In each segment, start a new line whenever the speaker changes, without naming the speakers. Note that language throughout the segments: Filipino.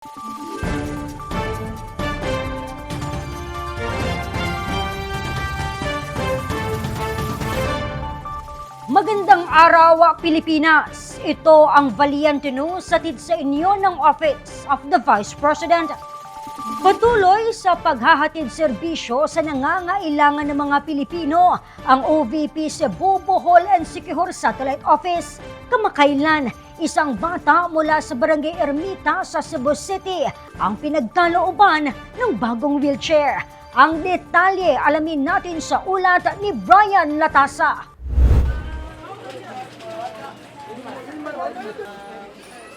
Magandang araw, Pilipinas! Ito ang Valiente News hatid sa inyo ng Office of the Vice President. Patuloy sa paghahatid serbisyo sa nangangailangan ng mga Pilipino ang OVP Cebu, Bohol and Siquijor Satellite Office. Kamakailan, isang bata mula sa Barangay Ermita sa Cebu City ang pinagkalooban ng bagong wheelchair. Ang detalye alamin natin sa ulat ni Brian Latasa.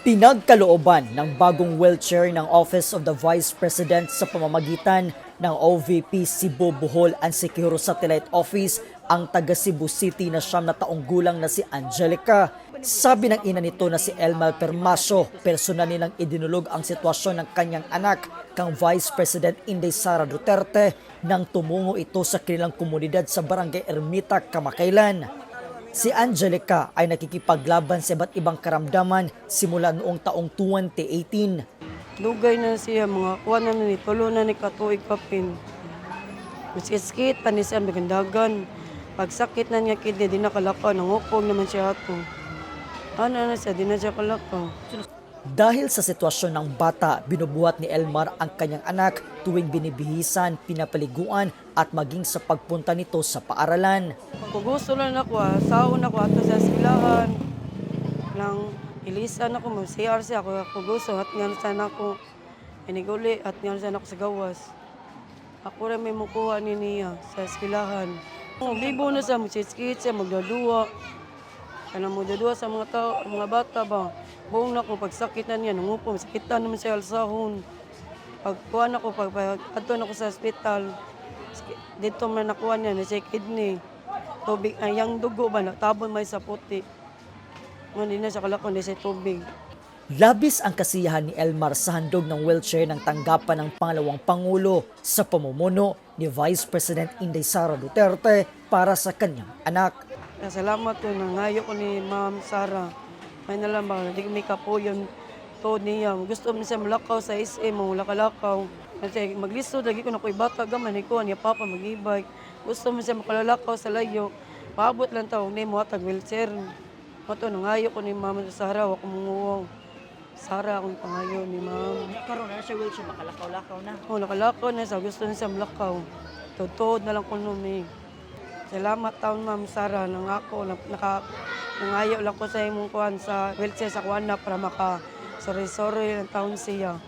Pinagkalooban ng bagong wheelchair ng Office of the Vice President sa pamamagitan ng OVP Cebu, Bohol and Siquijor Satellite Office ang taga Cebu City na 9 na taong gulang na si Angelica. Sabi ng ina nito na si Elmal Permaso, personal nilang idinulog ang sitwasyon ng kanyang anak kang Vice President Inday Sara Duterte nang tumungo ito sa kanilang komunidad sa Barangay Ermita kamakailan. Si Angelica ay nakikipaglaban sa iba't ibang karamdaman simula noong taong 2018.
Dugay na siya, mga kuha na ni, tulo na ni katuig kapin. Masikit pa ni siya, magandagan. Pagsakit na niya kidney, di nakalakaw, nangupog naman siya ato. Ano na siya, di na siya kalakaw.
Dahil sa sitwasyon ng bata, binubuhat ni Elmar ang kanyang anak tuwing binibihisan, pinapaliguan at maging sa pagpunta nito sa paaralan.
Kung gusto lang ako, saon ako ato sa eskwelahan. Nang ilisan ako, mag-CRC ako, kung gusto, at nga sana ako iniguli, at nga sana ako sa gawas. Ako rin may mukuha ni niya sa eskwelahan. Bibo na siya, magsiskit siya, magdadua. Kaya magdadua sa mga tao, mga bata ba. Buong na kung pagsakit na niya, nangupo, masakitan naman siya alsahon. Pagkuha na ko, pag-ato na ko sa hospital, dito man nakuha niya na siya kidney. Tubig, yung dugo ba, natabon may sa puti. Hindi na siya kalakon, hindi siya tubig.
Labis ang kasiyahan ni Elmar sa handog ng wheelchair ng tanggapan ng pangalawang Pangulo sa pamumuno ni Vice President Inday Sara Duterte para sa kanyang anak.
Salamat ko, nangayo ko ni Ma'am Sara. May nalang ba, hindi may kapuyon to niya. Gusto mo siya malakaw sa SM, malakaw. Kasi maglisto, lagi ko na ko'y bata, gaman ko, niya papa mag-e-bike. Gusto mo siya makalalakaw sa layo. Paabot lang tao, hindi mo hatag wheelchair. Ito, nangayo ko ni Ma'am Sara, ako munguwang. Sara akong pangayo ni Ma'am.
Karoon na siya wheelchair, makalakaw-lakaw na.
Oo, nakalakaw na siya. Gusto niya malakaw. Tutod na lang ko nung Salamat taon Ma'am Sara nang ako nangayo lang ko sa imong kuan sa wheelchair sa kuan na para maka sorry ng taon siya.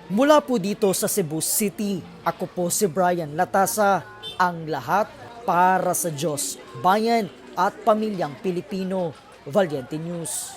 Mula po dito sa Cebu City, ako po si Brian Latasa, ang lahat para sa Diyos, bayan at pamilyang Pilipino. Valiente News.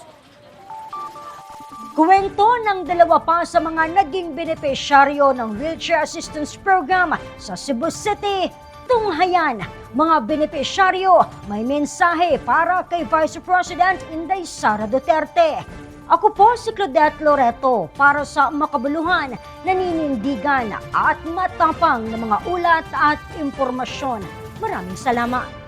Kwento ng dalawa pa sa mga naging benepisyaryo ng Wheelchair Assistance Program sa Cebu City. Tunghayan, mga benepisyaryo, may mensahe para kay Vice President Inday Sara Duterte. Ako po si Claudette Loreto para sa makabuluhan, naninindigan at matapang na mga ulat at impormasyon. Maraming salamat.